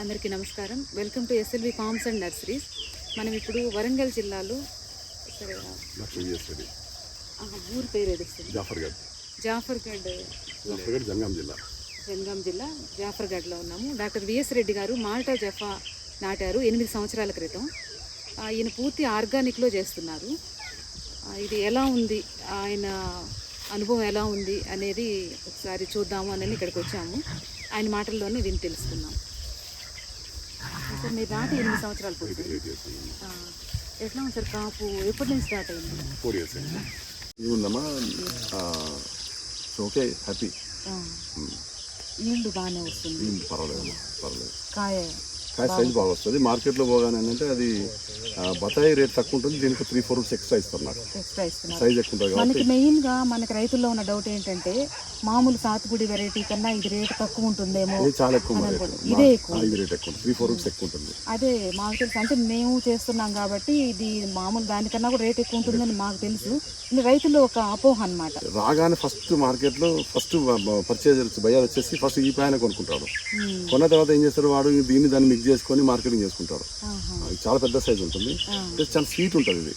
అందరికీ నమస్కారం. Welcome to SLV farms and nurseries. మనం ఇప్పుడు వరంగల్ జిల్లాలో సరే ఊరి పేరు ఏది వస్తుంది? జాఫర్గఢ్ జనగాం జిల్లా జాఫర్గఢ్లో ఉన్నాము. డాక్టర్ విఎస్ రెడ్డి గారు మాల్టా జఫా నాటారు 8 సంవత్సరాల క్రితం. ఈయన పూర్తి ఆర్గానిక్లో చేస్తున్నారు. ఇది ఎలా ఉంది, ఆయన అనుభవం ఎలా ఉంది అనేది ఒకసారి చూద్దాము అని ఇక్కడికి వచ్చాము. ఆయన మాటల్లోనే విని తెలుసుకున్నాం. సార్ మీరు నాటి 8 సంవత్సరాలు పూర్తి ఎట్లా ఉంది సార్? కాపు ఎప్పటి నుంచి స్టార్ట్ అయింది? 4 years ఉందమ్మా. Okay, happy. ఈల్డ్ బాగానే వస్తుంది, పర్వాలేదు. కాయ సైజ్ బాగా వస్తుంది. మార్కెట్లో పోగానే అంటే అది బతాయి రేట్ తక్కువ ఉంటుంది, దీనికి 3-4 రూపీస్ ఎక్స్ట్రా ఇస్తారు. నాకు ఎక్స్ట్రా ఇస్తున్నారు. సైజ్ ఎక్కువ ఉంటుంది. మనకి మెయిన్గా మనకి రైతుల్లో ఉన్న డౌట్ ఏంటంటే మామూలు సాతుగుడి వెరైటీ కన్నా ఇది రేట్ తక్కువ ఉంటుందేమో. చాలా ఎక్కువ, ఇదే ఎక్కువ, ఇది రేట్ ఎక్కువ, 3-4 రూపీస్ ఎక్కువ ఉంటుంది. అదే మాకు తెలుసు, అంటే మేము చేస్తున్నాం కాబట్టి ఇది మామూలు దానికన్నా కూడా రేట్ ఎక్కువ ఉంటుందని మాకు తెలుసు. ఇది రైతుల్లో ఒక అపోహ అనమాట. రాగానే ఫస్ట్ మార్కెట్లో పర్చేజర్స్ బయ్యాలు వచ్చేసి ఫస్ట్ ఈ పైన కొనుక్కుంటాడు. కొన్న తర్వాత ఏం చేస్తారు, వాడు దాన్ని మిక్స్ చేసుకొని మార్కెటింగ్ చేసుకుంటారు. చాలా పెద్ద సైజ్ ఉంటుంది, చాలా స్వీట్ ఉంటుంది. ఇది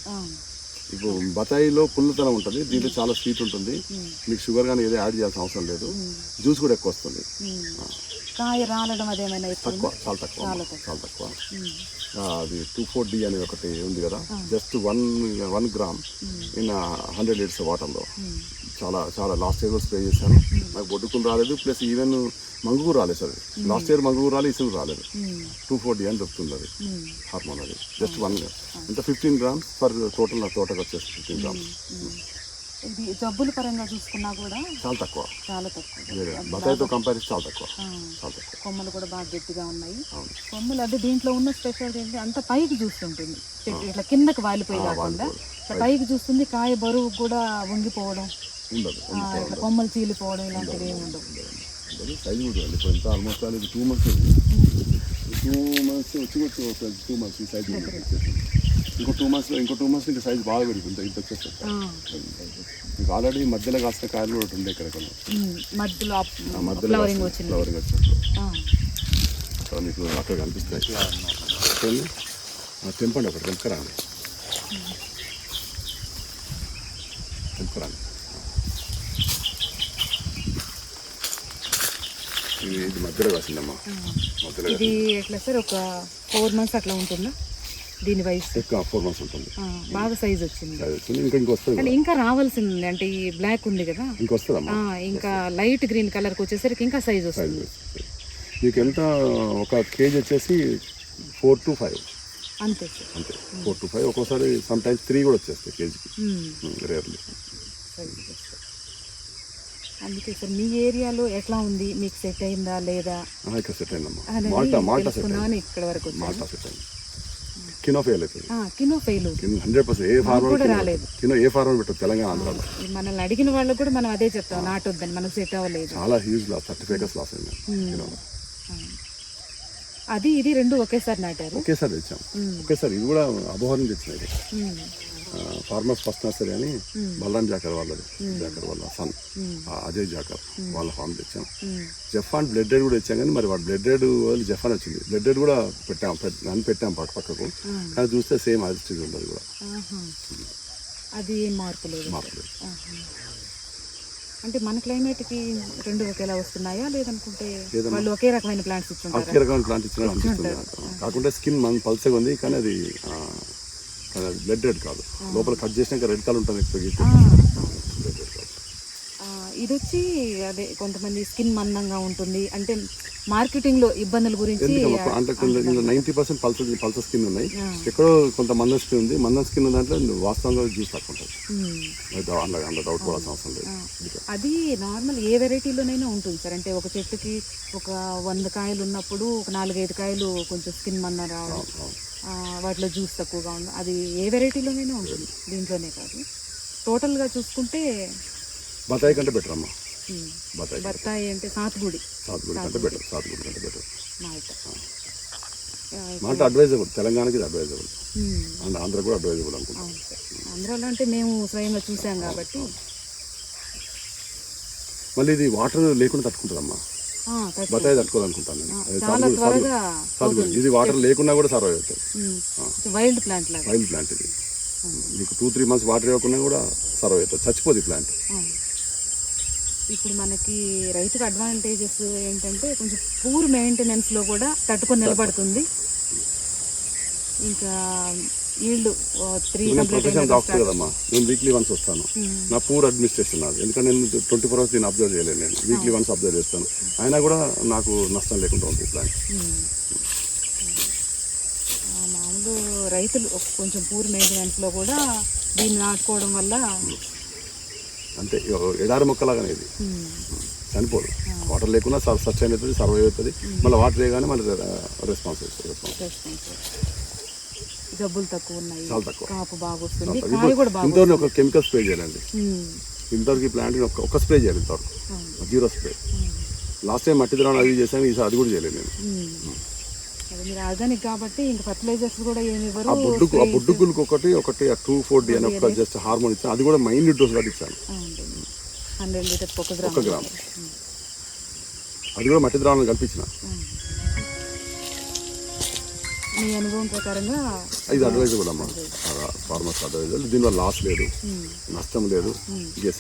ఇప్పుడు బతాయిలో పుల్లతనం ఉంటుంది, దీంట్లో చాలా స్వీట్ ఉంటుంది. మీకు షుగర్ కానీ ఏదో యాడ్ చేయాల్సిన అవసరం లేదు. జ్యూస్ కూడా ఎక్కువ వస్తుంది. కాయ రాలడం అదేమైనా తక్కువ, చాలా తక్కువ. అది 2,4-D అనే ఒకటి ఉంది కదా, జస్ట్ 1 గ్రామ్ ఇన్ 100 లీటర్స్ వాటర్లో. చాలా లాస్ట్ ఇయర్ స్ప్రే చేశాను, నాకు బొడ్డుకుని రాలేదు, ప్లస్ ఈవెన్ మంగు రాలేదు సార్. లాస్ట్ ఇయర్ మంగు రాలేదు, ఇసులు రాలేదు. 2,4-D అని దొరుకుతుంది అది హార్మోన్. అది జస్ట్ 1 అంటే 15 grams పర్ టోటల్. నా తోటకు వచ్చేసి 15 grams. ఇది జబ్బుల పరంగా చూసుకున్నా కూడా చాలా తక్కువ. బతాయితో కంపేర్ చాలా తక్కువ. కొమ్మలు కూడా బాగా గట్టిగా ఉన్నాయి. కొమ్మలు అంటే దీంట్లో ఉన్న స్పెషల్ ఏంటి, అంత పైకి చూస్తుంటుంది, ఇట్లా కిందకి వాలిపోయి కాకుండా పైకి చూస్తుంది. కాయ బరువు కూడా వంగిపోవడం, కొమ్మలు చీలిపోవడం ఇలాంటివి ఏమి ఉండవు. సైజ్ కూడా ఇప్పుడు ఆల్మోస్ట్ 2 months వచ్చి 2 months ఈ సైజ్. ఇంకో 2 months ఇంకా సైజ్ బాగా పెరుగుతుంది. ఇంత వచ్చేస్తుంది. ఇంకా ఆల్రెడీ మధ్యలో కాసిన కాయలు కూడా ఉండే ఇక్కడ మధ్యలో ఫ్లవరింగ్ వచ్చినప్పుడు అక్కడ మీకు అక్కడ కనిపిస్తాయి. తెంపండి, అక్కడ తెంపరాండి. ఇది మధ్యలో కాసిందమ్మా. ఇది ఎట్లా సార్, ఒక 4 months అట్లా ఉంటుందా? దీని వయసు 4 months ఉంటుంది. బాగా సైజ్ వచ్చింది. ఇంకా వస్తుంది, ఇంకా రావాల్సింది. అంటే ఈ బ్లాక్ ఉంది కదా, ఇంకా లైట్ గ్రీన్ కలర్కి వచ్చేసరికి ఇంకా సైజ్ వస్తుంది. మీకు ఎంత ఒక కేజీ వచ్చేసి 4 to 5 అంతే సార్. అంతే 4 to 5. ఒక్కోసారి సమ్ టైమ్స్ 3 కూడా వచ్చేస్తాయి కేజీకి, రేర్లీ. అందుకే సార్ మీ ఏరియాలో ఎట్లా ఉంది, మీకు సెట్ అయిందా లేదా? ఇక్కడ సెట్ అయిందమ్మా. ఇక్కడ వరకు మాల్టా సెట్ అయింది. కినో ఫెయిల్ అవుతుంది. 100% ఏ ఫార్మర్ పెట్టదు తెలంగాణ, ఆంధ్రాలో. మనల్ని అడిగిన వాళ్ళు కూడా మనం అదే చెప్తాం, నాటొద్దని. మనకు సెట్ అవ్వలేదు. చాలా హ్యూజ్ లాస్, 35 acres లాస్ అయింది. అది ఇది రెండు ఒకేసారి నాటారు, ఒకేసారి తెచ్చాం. ఒకేసారి ఇది కూడా అబోహరం తెచ్చినది. ఫార్మర్స్ ఫస్ట్ నర్సరీ అని బలరాం జాకర్ వాళ్ళది, జాకర్ వాళ్ళ సన్ అజయ్ జాకర్ వాళ్ళ ఫార్మ్ తెచ్చాం. జఫాన్ బ్లడ్ రేడ్ కూడా తెచ్చాం, కానీ మరి వాడు బ్లడ్ రేడ్ వాళ్ళు జఫాన్ వచ్చింది. బ్లడ్ రేడ్ కూడా పెట్టాం పక్కకు, కానీ చూస్తే సేమ్ యాజిటీస్ ఉండదు కూడా. అది మార్పు లేదు. అంటే మన క్లైమేట్కి రెండు ఒకేలా వస్తున్నాయా, లేదనుకుంటే వాళ్ళు ఒకే రకమైన ప్లాంట్స్ ఇచ్చుంటారు? ఒకే రకమైన ప్లాంట్ ఇచ్చినా అనిపిస్తుంది. కాకుండా స్కిన్ మన పల్సగా ఉంది, కానీ అది బ్లడ్ రెడ్ కాదు. లోపల కట్ చేసినాక రెడ్ కలర్ ఉంటుంది. ఇది వచ్చి అదే కొంతమంది స్కిన్ మందంగా ఉంటుంది అంటే మార్కెటింగ్ లో ఇబ్బందుల గురించి. 90% పల్సర్ స్కిన్ ఉన్నాయి, ఎక్కడో కొంత మందం స్కిన్ ఉంది. మందం స్కిన్ దాంట్లో వాస్తవంగా జ్యూస్ తక్కువ ఉంటుంది. అందులో డౌట్ పడాల్సిన అవసరం లేదు. అది నార్మల్ ఏ వెరైటీలోనైనా ఉంటుంది సార్. అంటే ఒక చెట్టుకి ఒక 100 కాయలు ఉన్నప్పుడు ఒక 4-5 కాయలు కొంచెం స్కిన్ మందం రావడం, వాటిలో జ్యూస్ తక్కువగా ఉండడం, అది ఏ వెరైటీలోనైనా ఉంటుంది, దీంట్లోనే కాదు. టోటల్గా చూసుకుంటే బతాయి కంటే బెటర్ అమ్మా. బత్తాయి అంటే సాతుగుడి కంటే బెటర్. మాల్టా అడ్వైజబుల్, తెలంగాణకి ఇది అడ్వైజబుల్, అండ్ ఆంధ్ర కూడా అడ్వైజబుల్ అనుకుంటాం. ఆంధ్రాలో అంటే మేము స్వయంగా చూసాం కాబట్టి. మళ్ళీ ఇది వాటర్ లేకుండా తట్టుకుంటుందమ్మా. బత్తాయి తట్టుకోవాలనుకుంటాను నేను. అది చాలా త్వరగా సాగుతుంది. ఇది వాటర్ లేకున్నా కూడా సర్వైవ్ అవుతుంది. వైల్డ్ ప్లాంట్ లాగా. వైల్డ్ ప్లాంట్ ఇది. మీకు 2-3 months వాటర్ ఇవ్వకుండా కూడా సర్వైవ్ అవుతుంది, చచ్చిపోతుంది ప్లాంట్. ఇప్పుడు మనకి రైతుకు అడ్వాంటేజెస్ ఏంటంటే కొంచెం పూర్ మెయింటెనెన్స్లో కూడా తట్టుకొని నిలబడుతుంది. ఇంకా ఈల్డ్ 3 ప్రొఫెషనల్ డాక్టర్ కదమ్మా, నేను వీక్లీ వన్స్ వస్తాను. నా పూర్ అడ్మినిస్ట్రేషన్ నాది, ఎందుకంటే నేను 24 hours దీన్ని అబ్జర్వ్ చేయలేను. నేను వీక్లీ వన్స్ అబ్జర్వ్ చేస్తాను, అయినా కూడా నాకు నష్టం లేకుండా ఉంటుంది ప్లాంట్. మామూలు రైతులు కొంచెం పూర్ మెయింటెనెన్స్లో కూడా దీన్ని నాటుకోవడం వల్ల అంటే ఎడారి మొక్కలాగానే ఇది చనిపోదు. వాటర్ లేకుండా సస్టైన్ అవుతుంది, సర్వైవ్ అవుతుంది. మళ్ళీ వాటర్ వేయగానే మళ్ళీ రెస్పాన్స్ అవుతుంది. జబ్బులు తక్కువ ఉన్నాయి, చాలా తక్కువ, కాపు బాగా వస్తుంది, కాయ కూడా బాగా. ఇంతవరకు ఒక కెమికల్ స్ప్రే చేయాలండి. ఇంతవరకు ఈ ప్లాంట్ ఒక స్ప్రే చేయాలి, ఇంతవరకు 0 స్ప్రే. లాస్ట్ టైం మట్టి ద్రావణం అది చేశాను, ఈసారి అది కూడా చేయలేదు నేను. మీరు ఆర్గానిక్ కాబట్టి ఇంకా ఫర్టిలైజర్స్ కూడా ఏమి ఇవ్వరు. ఆ బొడ్డుగులకు ఒకటి 2,4-D అని ఒక జస్ట్ హార్మోన్ ఇచ్చాను, అది కూడా మైన్యూట్ డోస్ కూడా ఇచ్చాను. 100 లీటర్స్ 1 గ్రామ్. అది కూడా మట్టి ద్రావణం కల్పించిన. మీ అనుభవం ప్రకారంగా ఇది అడ్వైజ్ కూడా అమ్మా, ఫార్మర్స్ అడ్వైజ్. దీనివల్ల లాస్ లేదు, నష్టం లేదు.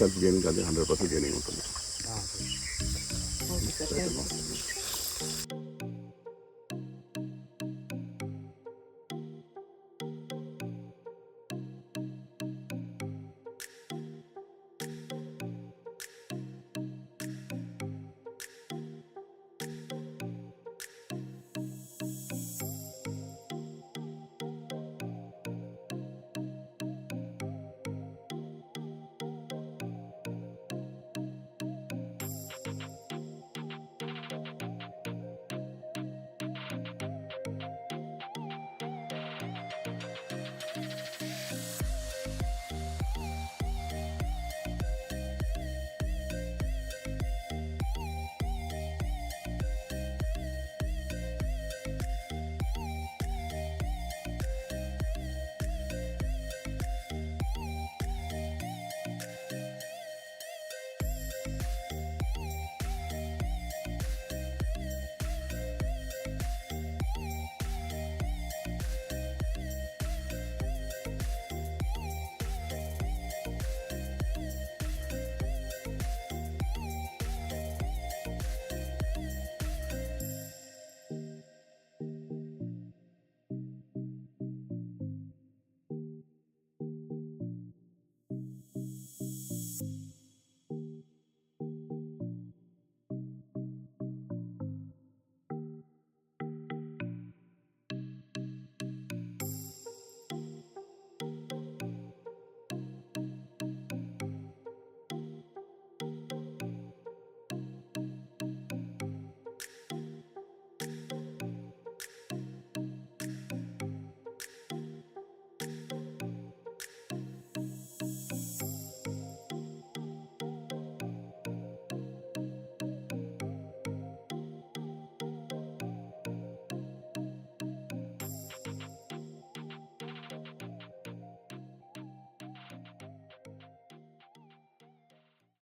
సెల్ఫ్ గెయినింగ్ అది 100% గెయినింగ్ ఉంటుంది.